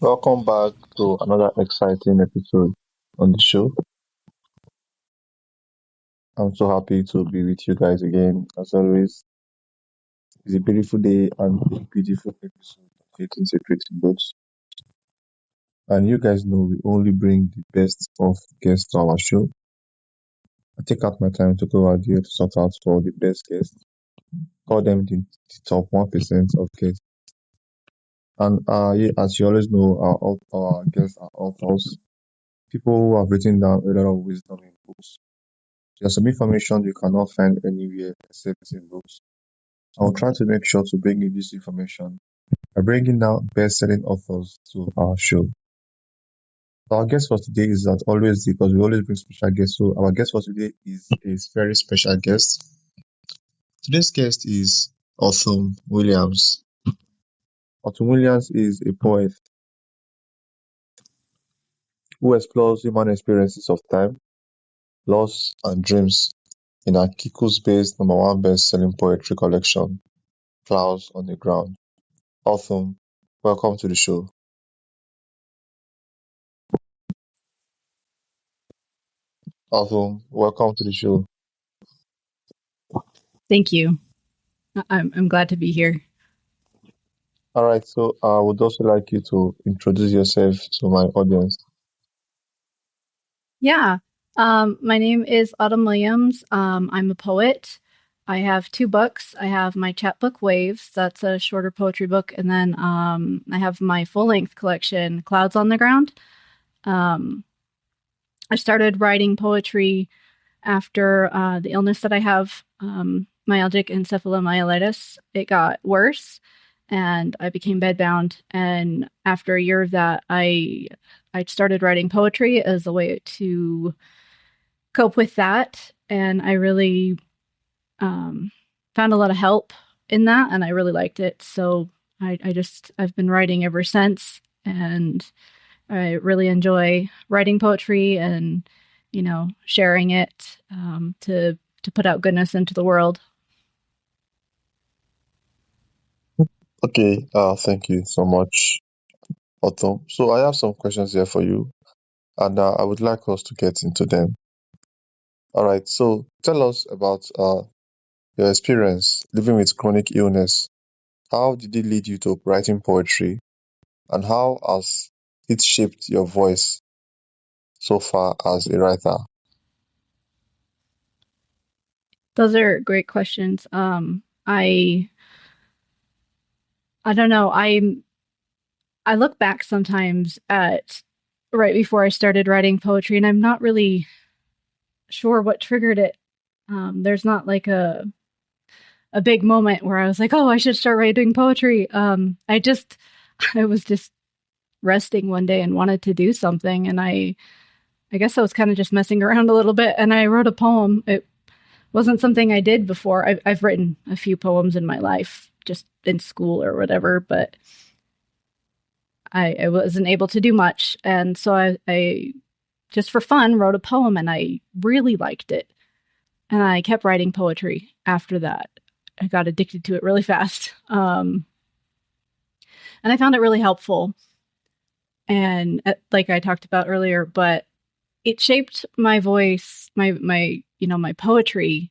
Welcome back to another exciting episode on the show. I'm so happy to be with you guys again. As always, it's a beautiful day and a beautiful episode of 18 Secrets Books. And you guys know we only bring the best of guests to our show. I take out my time to go out there to sort out for the best guests, call them the top 1% of guests. And yeah, as you always know, our guests are authors, people who have written down a lot of wisdom in books. There's some information you cannot find anywhere except in books. I'll try to make sure to bring you this information by bringing down best-selling authors to our show. So our guest for today is not always because we always bring special guests. So our guest for today is a very special guest. Today's guest is Autumn Williams. Autumn Williams is a poet who explores human experiences of time, loss, and dreams in her Kiku's-based #1 best-selling poetry collection, Clouds on the Ground. Autumn, welcome to the show. Autumn, welcome to the show. Thank you. I'm glad to be here. All right, so I would also like you to introduce yourself to my audience. Yeah. My name is Autumn Williams. I'm a poet. I have 2 books. I have my chapbook Waves, that's a shorter poetry book, and then I have my full-length collection, Clouds on the Ground. I started writing poetry after the illness that I have, myalgic encephalomyelitis. It got worse, and I became bedbound. And after a year of that, I started writing poetry as a way to cope with that. And I really found a lot of help in that, and I really liked it. So I've been writing ever since, and I really enjoy writing poetry and, sharing it to put out goodness into the world. Okay, thank you so much, Autumn. So I have some questions here for you, and I would like us to get into them. All right, so tell us about your experience living with chronic illness. How did it lead you to writing poetry, and how has it shaped your voice so far as a writer? Those are great questions. I don't know. I look back sometimes at right before I started writing poetry, and I'm not really sure what triggered it. There's not like a big moment where I was like, oh, I should start writing poetry. I was just resting one day and wanted to do something, and I guess I was kind of just messing around a little bit, and I wrote a poem. It wasn't something I did before. I've written a few poems in my life, just in school or whatever, but I wasn't able to do much. And so I just for fun wrote a poem, and I really liked it. And I kept writing poetry after that. I got addicted to it really fast. And I found it really helpful. And like I talked about earlier, but it shaped my voice, my poetry.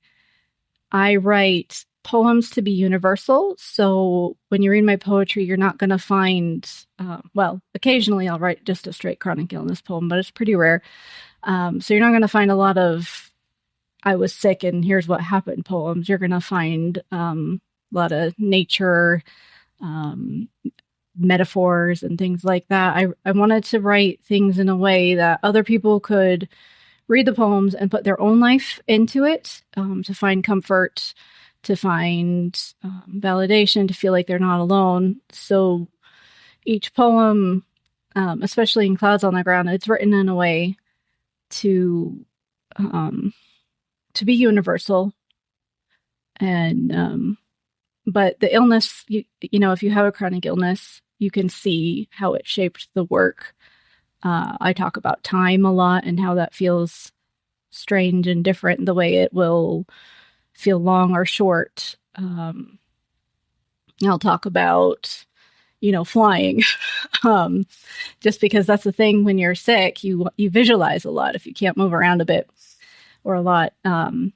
I write poems to be universal. So when you read my poetry, you're not going to find, occasionally I'll write just a straight chronic illness poem, but it's pretty rare. So you're not going to find a lot of I was sick and here's what happened poems. You're going to find a lot of nature, metaphors and things like that. I wanted to write things in a way that other people could read the poems and put their own life into it, to find comfort, to find validation, to feel like they're not alone. So each poem, especially in Clouds on the Ground, it's written in a way to be universal. And but the illness, if you have a chronic illness, you can see how it shaped the work. I talk about time a lot and how that feels strange and different, the way it will feel long or short. I'll talk about, flying. um, just because that's the thing when you're sick, you visualize a lot if you can't move around a bit or a lot. And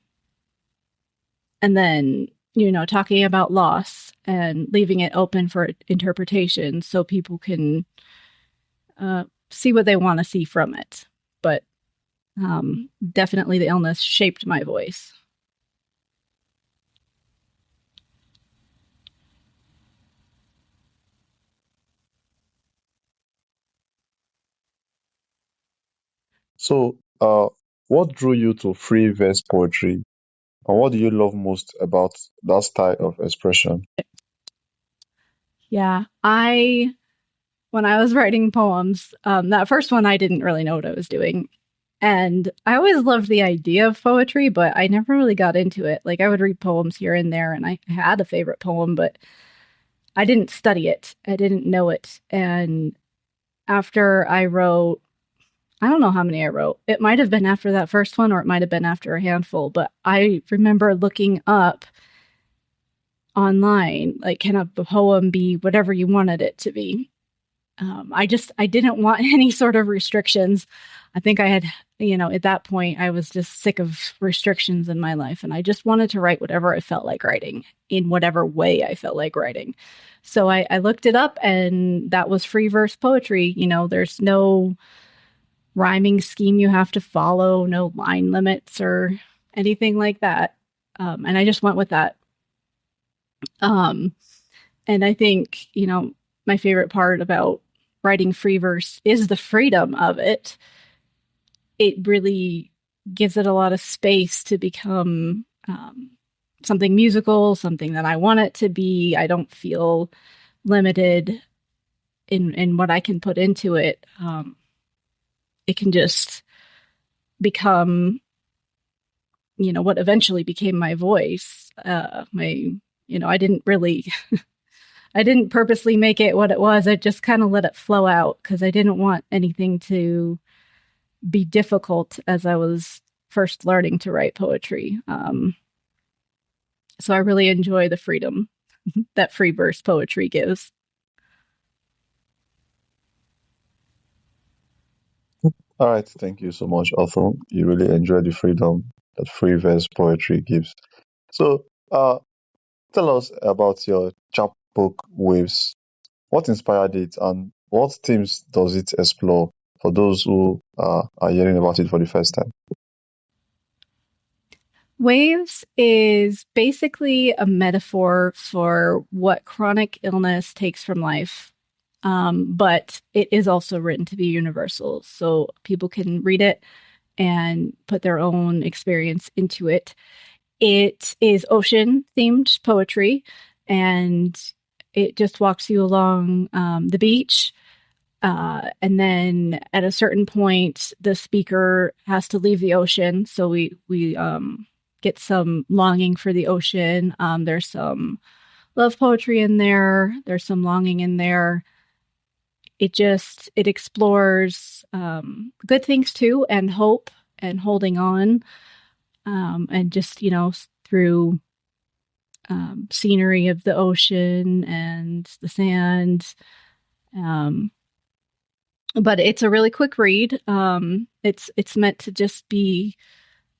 then, talking about loss and leaving it open for interpretation so people can see what they want to see from it. But definitely the illness shaped my voice. So, what drew you to free verse poetry, and what do you love most about that style of expression? Yeah, when I was writing poems, that first one I didn't really know what I was doing. And I always loved the idea of poetry, but I never really got into it. Like I would read poems here and there, and I had a favorite poem, but I didn't study it. I didn't know it. And after I wrote, I don't know how many I wrote. It might have been after that first one, or it might have been after a handful, but I remember looking up online, like, can a poem be whatever you wanted it to be? I didn't want any sort of restrictions. I think I had, at that point, I was just sick of restrictions in my life, and I just wanted to write whatever I felt like writing in whatever way I felt like writing. So I looked it up, and that was free verse poetry. There's no rhyming scheme you have to follow, no line limits or anything like that. And I just went with that. Um, and I think, my favorite part about writing free verse is the freedom of it. It really gives it a lot of space to become something musical, something that I want it to be. I don't feel limited in what I can put into it. It can just become, what eventually became my voice. I didn't really I didn't purposely make it what it was. I just kind of let it flow out because I didn't want anything to be difficult as I was first learning to write poetry. So I really enjoy the freedom that free verse poetry gives. All right, thank you so much, Arthur. You really enjoy the freedom that free verse poetry gives. So, tell us about your chapbook Waves. What inspired it, and what themes does it explore for those who are hearing about it for the first time? Waves is basically a metaphor for what chronic illness takes from life. But it is also written to be universal. So people can read it and put their own experience into it. It is ocean themed poetry, and it just walks you along the beach. And then at a certain point, the speaker has to leave the ocean. So we get some longing for the ocean. There's some love poetry in there. There's some longing in there. It explores good things too, and hope and holding on, and just through scenery of the ocean and the sand. Um, but it's a really quick read. It's meant to just be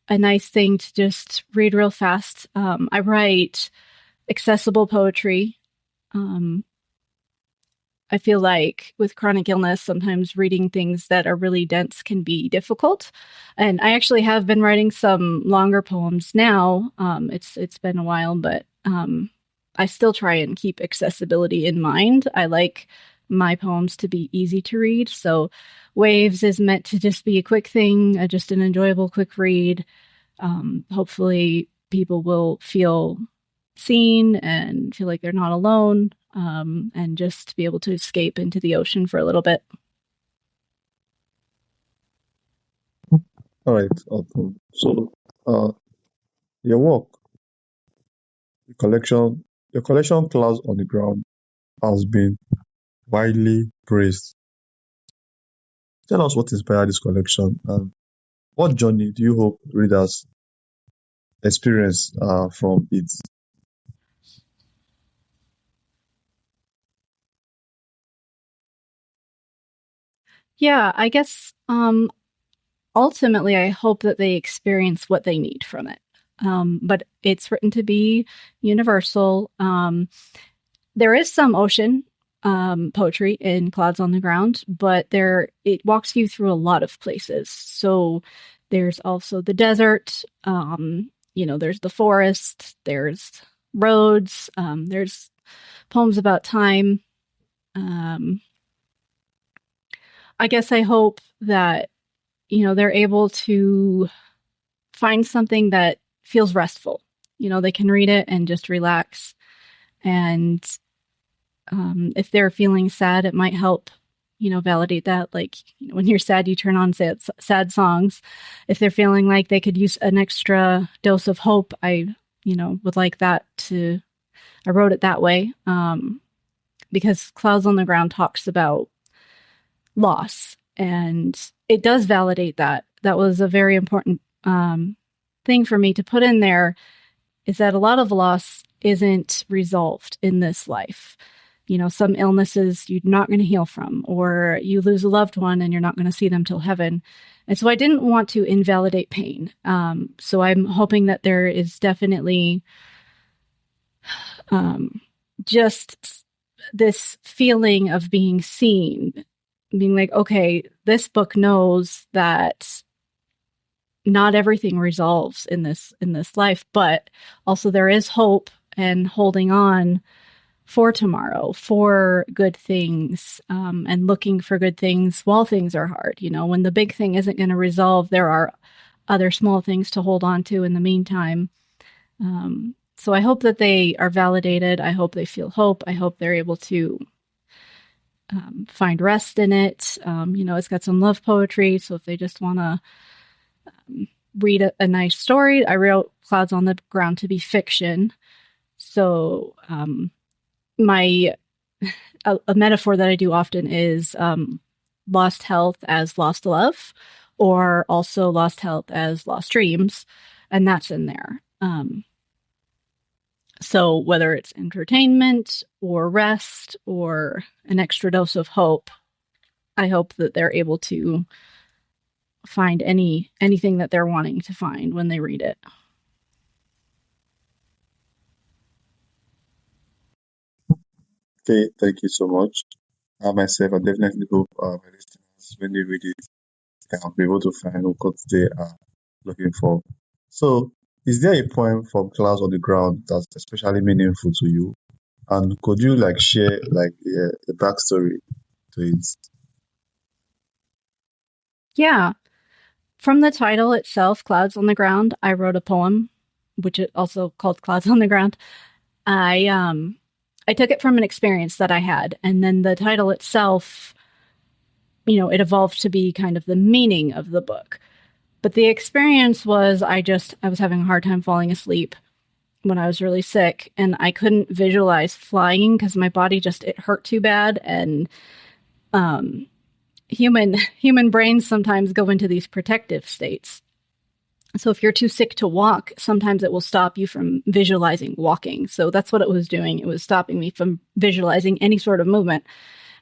a nice thing to just read real fast. I write accessible poetry. Um, I feel like with chronic illness, sometimes reading things that are really dense can be difficult. And I actually have been writing some longer poems now. It's been a while, but I still try and keep accessibility in mind. I like my poems to be easy to read. So Waves is meant to just be a quick thing, just an enjoyable quick read. Hopefully people will feel seen and feel like they're not alone, and just be able to escape into the ocean for a little bit. All right, Arthur. So, your work, your collection, your collection Clouds on the Ground has been widely praised. Tell us what inspired this collection, and what journey do you hope readers experience from it? Yeah, I guess ultimately I hope that they experience what they need from it. But it's written to be universal. There is some ocean poetry in Clouds on the Ground, but it walks you through a lot of places. So there's also the desert, there's the forest, there's roads, there's poems about time. I guess I hope that, they're able to find something that feels restful. They can read it and just relax. And if they're feeling sad, it might help, validate that. Like, when you're sad, you turn on sad songs. If they're feeling like they could use an extra dose of hope, I would like that I wrote it that way. Because Clouds on the Ground talks about loss, and it does validate that. That was a very important thing for me to put in there, is that a lot of loss isn't resolved in this life. Some illnesses you're not going to heal from, or you lose a loved one and you're not going to see them till heaven. And so I didn't want to invalidate pain. So I'm hoping that there is definitely just this feeling of being seen, being like, okay, this book knows that not everything resolves in this life, but also there is hope and holding on for tomorrow, for good things, and looking for good things while things are hard. When the big thing isn't going to resolve, there are other small things to hold on to in the meantime. So I hope that they are validated. I hope they feel hope. I hope they're able to find rest in it. It's got some love poetry, so if they just want to read a nice story, I wrote Clouds on the Ground to be fiction. So a metaphor that I do often is lost health as lost love, or also lost health as lost dreams, and that's in there. So whether it's entertainment or rest or an extra dose of hope, I hope that they're able to find anything that they're wanting to find when they read it. Okay, thank you so much. I myself, I definitely hope my listeners, when they read it, can be able to find what they are looking for. So, is there a poem from Clouds on the Ground that's especially meaningful to you? And could you share a backstory to it? Yeah. From the title itself, Clouds on the Ground, I wrote a poem, which is also called Clouds on the Ground. I took it from an experience that I had, and then the title itself, it evolved to be kind of the meaning of the book. But the experience was I was having a hard time falling asleep when I was really sick, and I couldn't visualize flying because my body it hurt too bad. And human brains sometimes go into these protective states. So if you're too sick to walk, sometimes it will stop you from visualizing walking. So that's what it was doing. It was stopping me from visualizing any sort of movement.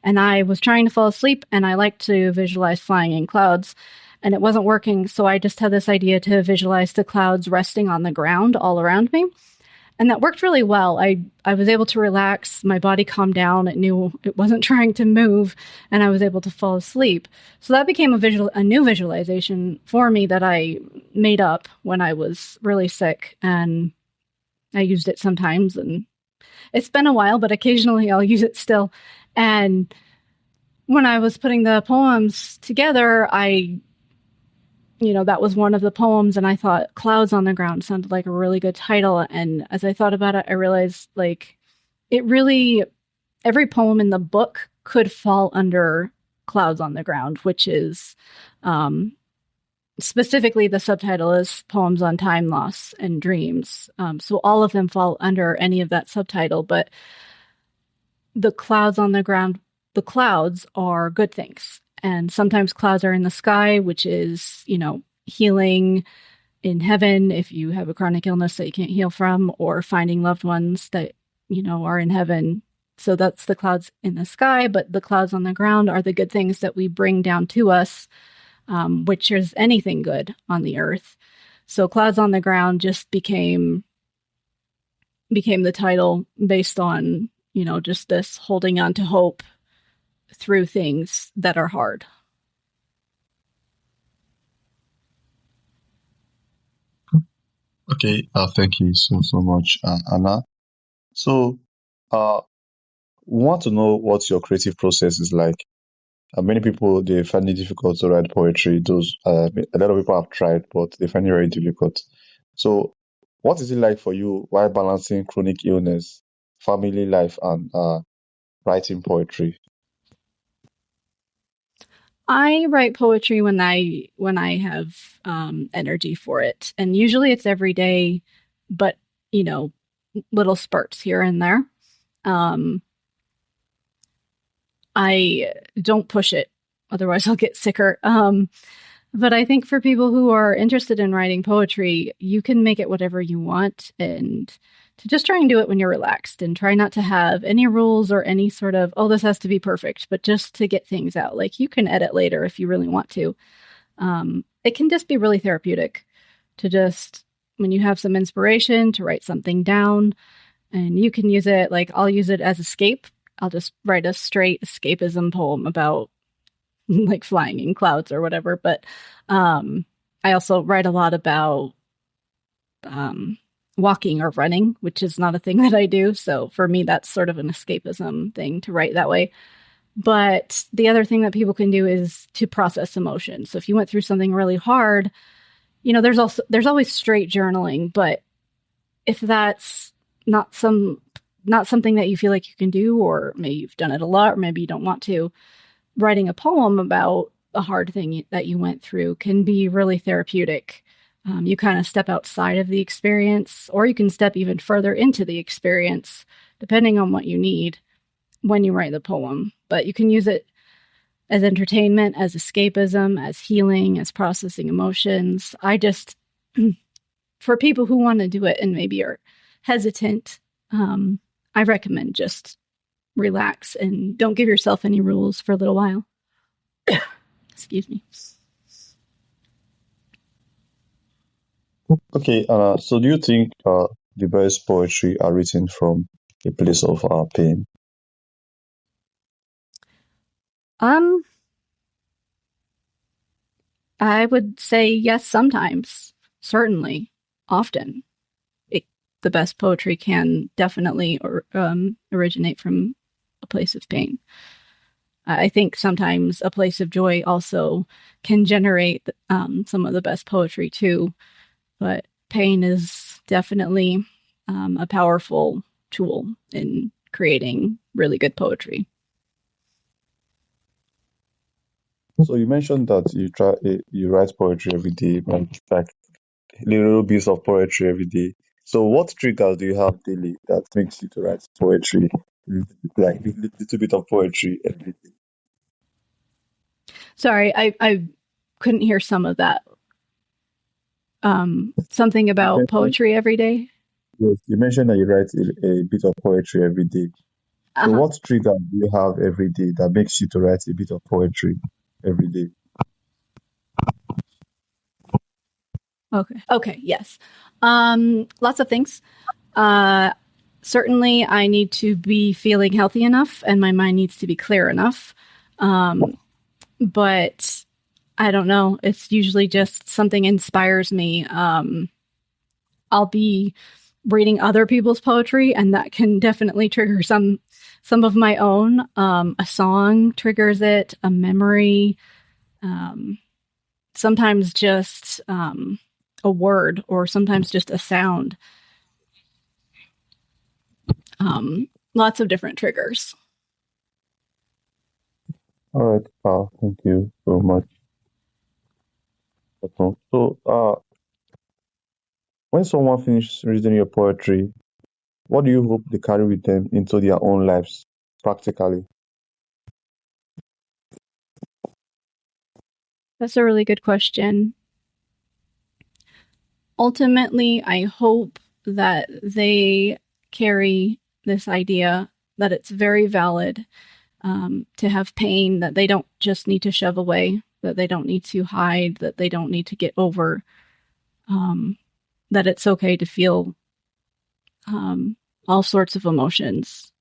And I was trying to fall asleep, and I like to visualize flying in clouds, and it wasn't working. So I just had this idea to visualize the clouds resting on the ground all around me. And that worked really well. I was able to relax. My body calmed down. It knew it wasn't trying to move, and I was able to fall asleep. So that became a new visualization for me that I made up when I was really sick, and I used it sometimes. And it's been a while, but occasionally I'll use it still. And when I was putting the poems together, that was one of the poems, and I thought Clouds on the Ground sounded like a really good title. And as I thought about it, I realized every poem in the book could fall under Clouds on the Ground, which is specifically the subtitle is Poems on Time, Loss, and Dreams. So all of them fall under any of that subtitle, but the clouds on the ground, the clouds are good things. And sometimes clouds are in the sky, which is, healing in heaven if you have a chronic illness that you can't heal from, or finding loved ones that, are in heaven So that's the clouds in the sky, but the clouds on the ground are the good things that we bring down to us, which is anything good on the earth. So clouds on the ground just became the title based on, just this holding on to hope through things that are hard. Okay, thank you so much, Anna. So, uh, we want to know what your creative process is like. Many people they find it difficult to write poetry. Those a lot of people have tried, but they find it very difficult. So, what is it like for you while balancing chronic illness, family life, and writing poetry? I write poetry when I have energy for it, and usually it's every day, but you know, little spurts here and there. Um, I don't push it, otherwise I'll get sicker. But I think for people who are interested in writing poetry, you can make it whatever you want, and to just try and do it when you're relaxed and try not to have any rules or any sort of, oh, this has to be perfect, but just to get things out. Like you can edit later if you really want to. It can just be really therapeutic to just, when you have some inspiration, to write something down, and you can use it, like I'll use it as escape. I'll just write a straight escapism poem about like flying in clouds or whatever. But I also write a lot about walking or running, which is not a thing that I do. So for me, that's sort of an escapism thing to write that way. But the other thing that people can do is to process emotions. So if you went through something really hard, there's always straight journaling, but if that's not something that you feel like you can do, or maybe you've done it a lot, or maybe you don't want to, writing a poem about a hard thing that you went through can be really therapeutic. You kind of step outside of the experience, or you can step even further into the experience, depending on what you need when you write the poem. But you can use it as entertainment, as escapism, as healing, as processing emotions. For people who want to do it and maybe are hesitant, I recommend just relax and don't give yourself any rules for a little while. Excuse me. Okay, so do you think the best poetry are written from a place of pain? Um, I would say yes, sometimes, certainly, often. The best poetry can definitely originate from a place of pain. I think sometimes a place of joy also can generate some of the best poetry too, but pain is definitely a powerful tool in creating really good poetry. So you mentioned that you write poetry every day, like little bits of poetry every day. So what triggers do you have daily that makes you to write poetry, like little bit of poetry every day? Sorry, I couldn't hear some of that. Something You about mentioned, poetry every day. yes, you mentioned that you write a bit of poetry every day. So Uh-huh. what trigger do you have every day that makes you to write a bit of poetry every day? Okay. Okay. Yes. Lots of things. Uh, Certainly, I need to be feeling healthy enough, and my mind needs to be clear enough. But I don't know. It's usually just something inspires me. I'll be reading other people's poetry, and that can definitely trigger some of my own. A song triggers it, a memory, um, sometimes just a word, or sometimes just a sound. Lots of different triggers. All right, thank you so much. So, when someone finishes reading your poetry, what do you hope they carry with them into their own lives, practically? That's a really good question. Ultimately, I hope that they carry this idea that it's very valid to have pain that they don't just need to shove away, that they don't need to hide, that they don't need to get over, that it's okay to feel all sorts of emotions,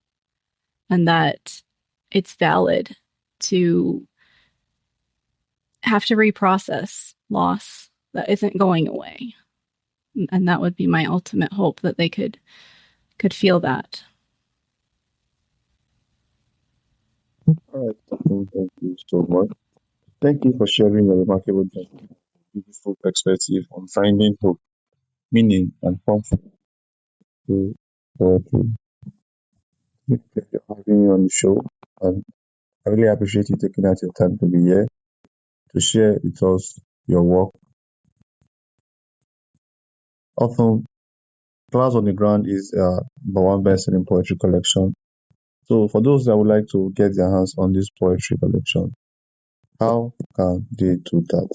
and that it's valid to have to reprocess loss that isn't going away. And that would be my ultimate hope, that they could feel that. All right. Thank you so much. Thank you for sharing your remarkable, beautiful perspective on finding hope, meaning, and comfort to poetry. Thank you for having me on the show, and I really appreciate you taking out your time to be here to share with us your work. Also, Clouds on the Ground is the one best-selling poetry collection. So, for those that would like to get their hands on this poetry collection, how can they do that?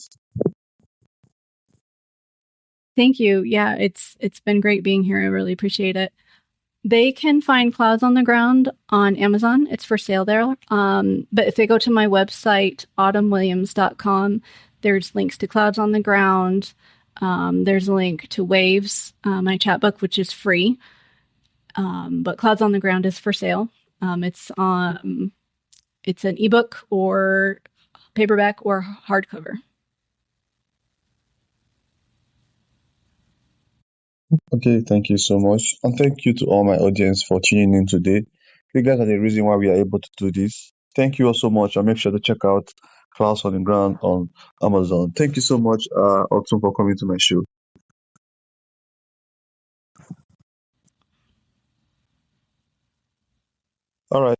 Thank you. Yeah, it's been great being here. I really appreciate it. They can find Clouds on the Ground on Amazon. It's for sale there. But if they go to my website, autumnwilliams.com, there's links to Clouds on the Ground. There's a link to Waves, my chapbook, which is free. But Clouds on the Ground is for sale. It's an ebook or paperback or hardcover. Okay, thank you so much. And thank you to all my audience for tuning in today. You guys are the reason why we are able to do this. Thank you all so much. And make sure to check out Clouds on the Ground on Amazon. Thank you so much, Autumn, for coming to my show. All right.